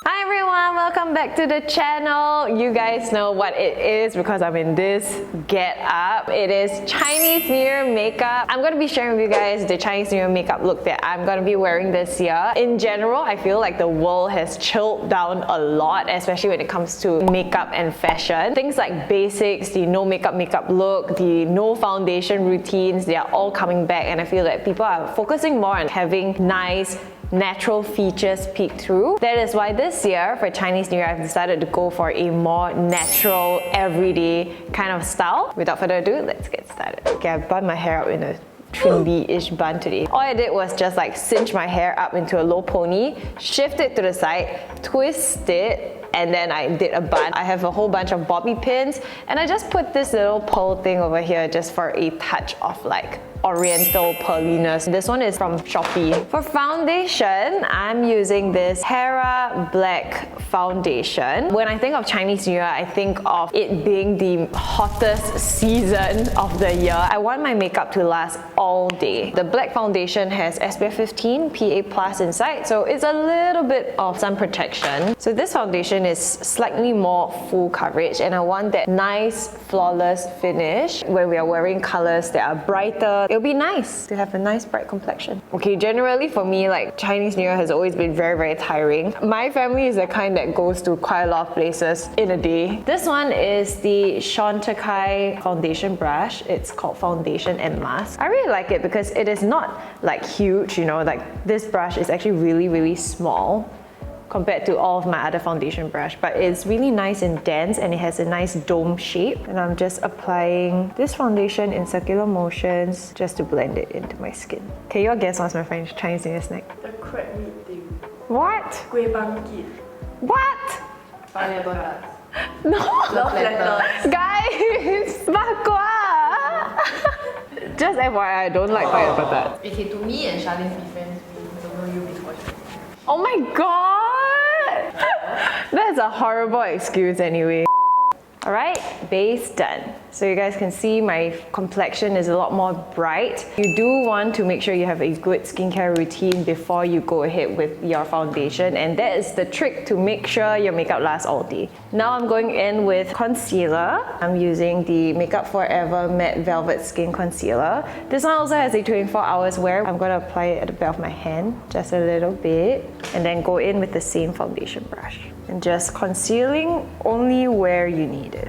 Hi everyone, welcome back to the channel. You guys know what it is because I'm in this get up. It is Chinese New Year makeup. I'm going to be sharing with you guys the Chinese New Year makeup look that I'm going to be wearing this year. In general, I feel like the world has chilled down a lot, especially when it comes to makeup and fashion. Things like basics, the no makeup look, the no foundation routines, they are all coming back, and I feel like people are focusing more on having nice natural features peek through. That is why this year for Chinese New Year I've decided to go for a more natural, everyday kind of style. Without further ado, let's get started. Okay, I bun my hair up in a trendy-ish bun today. All I did was just like cinch my hair up into a low pony, shift it to the side, twist it, and then I did a bun. I have a whole bunch of bobby pins, and I just put this little pearl thing over here just for a touch of like oriental pearliness. This one is from Shopee. For foundation, I'm using this Hera Black foundation. When I think of Chinese New Year, I think of it being the hottest season of the year. I want my makeup to last all day. The black foundation has SPF 15 PA+ inside, so it's a little bit of sun protection. So this foundation is slightly more full coverage, and I want that nice flawless finish when we are wearing colors that are brighter. It'll be nice to have a nice bright complexion. Okay, generally for me, like Chinese New Year has always been very tiring. My family is the kind that goes to quite a lot of places in a day. This one is the Chantecaille foundation brush. It's called Foundation and Mask. I really like it because it is not like huge, you know, like this brush is actually really small compared to all of my other foundation brush, but it's really nice and dense, and it has a nice dome shape. And I'm just applying this foundation in circular motions just to blend it into my skin. Okay, your guess what's my Chinese New Year snack? The crab meat thing. What? Kueh bangkit. What? Pineapple nuts. No! Love letters. Guys! Bakwa! Just FYI, I don't like pineapple nuts. Okay, to me and Charlene be friends, we don't know you before. Oh my god! That's a horrible excuse anyway. Alright, base done. So you guys can see my complexion is a lot more bright. You do want to make sure you have a good skincare routine before you go ahead with your foundation, and that is the trick to make sure your makeup lasts all day. Now I'm going in with concealer. I'm using the Makeup Forever Matte Velvet Skin Concealer. This one also has a 24 hours wear. I'm going to apply it at the back of my hand, just a little bit, and then go in with the same foundation brush. And just concealing only where you need it.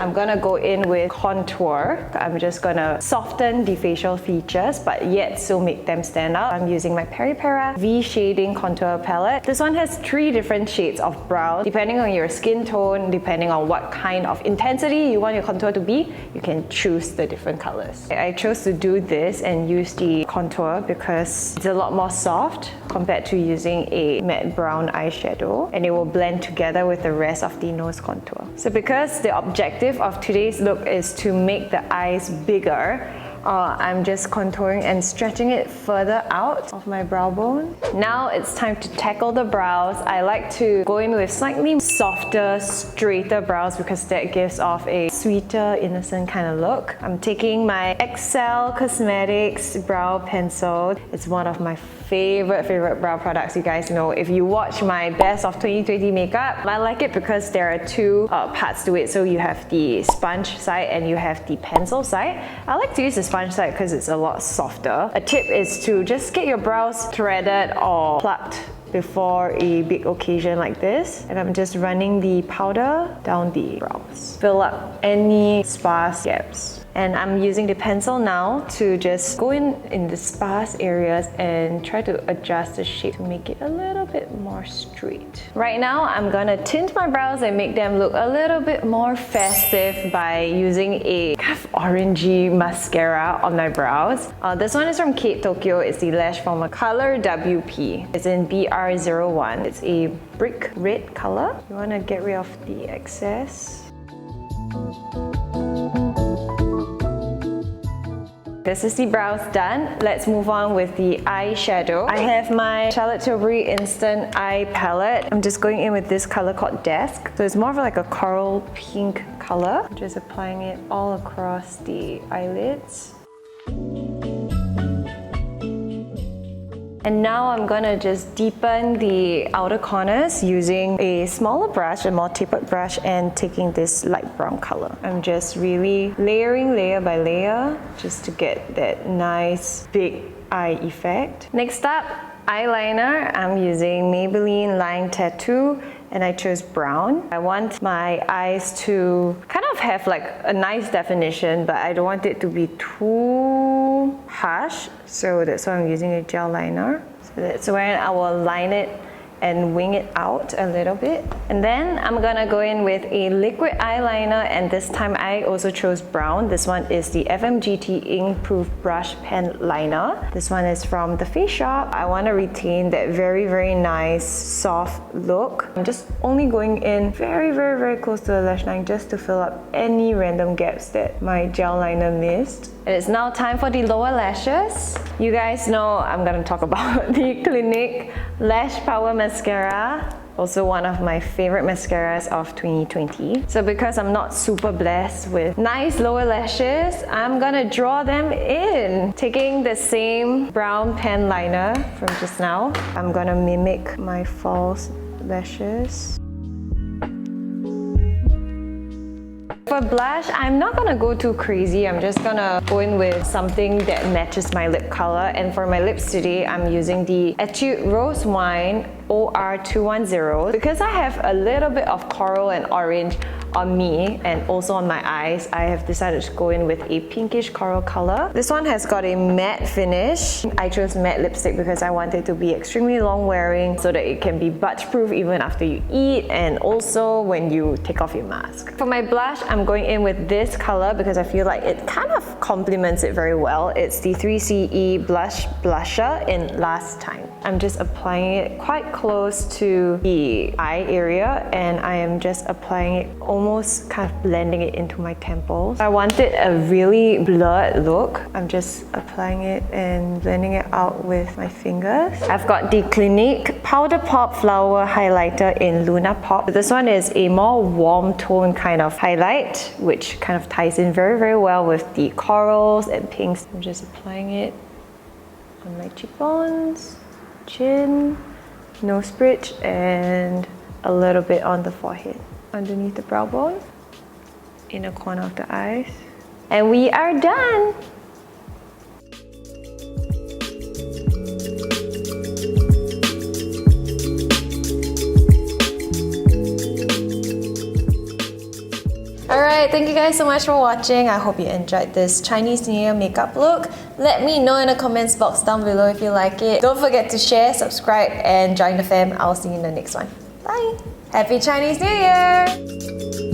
I'm gonna go in with contour. I'm just gonna soften the facial features but yet still make them stand out. I'm using my Peripera V Shading Contour Palette. This one has 3 different shades of brown. Depending on your skin tone, depending on what kind of intensity you want your contour to be, you can choose the different colors. I chose to do this and use the contour because it's a lot more soft compared to using a matte brown eyeshadow, and it will blend together with the rest of the nose contour. So because the objective of today's look is to make the eyes bigger, I'm just contouring and stretching it further out of my brow bone. Now it's time to tackle the brows. I like to go in with slightly softer, straighter brows because that gives off a sweeter, innocent kind of look. I'm taking my Excel Cosmetics brow pencil. It's one of my favorite brow products. You guys know, if you watch my best of 2020 makeup, I like it because there are 2 parts to it. So you have the sponge side and you have the pencil side. I like to use the sponge side because it's a lot softer. A tip is to just get your brows threaded or plucked before a big occasion like this, and I'm just running the powder down the brows. Fill up any sparse gaps. And I'm using the pencil now to just go in the sparse areas and try to adjust the shape to make it a little bit more straight. Right now, I'm gonna tint my brows and make them look a little bit more festive by using a kind of orangey mascara on my brows. This one is from Kate Tokyo. It's the Lash from a color WP. It's in BR01. It's a brick red color. You wanna get rid of the excess. This is the brows done. Let's move on with the eyeshadow. I have my Charlotte Tilbury Instant Eye Palette. I'm just going in with this color called Desk. So it's more of like a coral pink color. Just applying it all across the eyelids. And now I'm gonna just deepen the outer corners using a smaller brush, a more tapered brush, and taking this light brown color. I'm just really layering layer by layer just to get that nice big eye effect. Next up, eyeliner. I'm using Maybelline Line Tattoo and I chose brown. I want my eyes to kind of have like a nice definition, but I don't want it to be too harsh, so that's why I'm using a gel liner. So that's when I will line it and wing it out a little bit. And then I'm gonna go in with a liquid eyeliner, and this time I also chose brown. This one is the FMGT Ink Proof Brush Pen Liner. This one is from the Face Shop. I want to retain that very nice soft look. I'm just only going in very close to the lash line just to fill up any random gaps that my gel liner missed. And it's now time for the lower lashes. You guys know I'm gonna talk about the Clinique Lash Power Mascara. Also one of my favorite mascaras of 2020. So because I'm not super blessed with nice lower lashes, I'm gonna draw them in. Taking the same brown pen liner from just now, I'm gonna mimic my false lashes. For blush, I'm not gonna go too crazy. I'm just gonna go in with something that matches my lip color. And for my lips today, I'm using the Etude Rose Wine OR210. Because I have a little bit of coral and orange on me and also on my eyes, I have decided to go in with a pinkish coral color. This one has got a matte finish. I chose matte lipstick because I want it to be extremely long wearing so that it can be budge proof even after you eat and also when you take off your mask. For my blush, I'm going in with this color because I feel like it kind of complements it very well. It's the 3CE Blush Blusher in Last Time. I'm just applying it quite close to the eye area and I am just applying it almost kind of blending it into my temples. I wanted a really blurred look. I'm just applying it and blending it out with my fingers. I've got the Clinique Powder Pop Flower Highlighter in Luna Pop. This one is a more warm tone kind of highlight, which kind of ties in very well with the corals and pinks. I'm just applying it on my cheekbones, chin, nose bridge, and a little bit on the forehead. Underneath the brow bone, inner corner of the eyes. And we are done! Alright, thank you guys so much for watching. I hope you enjoyed this Chinese New Year makeup look. Let me know in the comments box down below if you like it. Don't forget to share, subscribe, and join the fam. I'll see you in the next one. Bye! Happy Chinese New Year!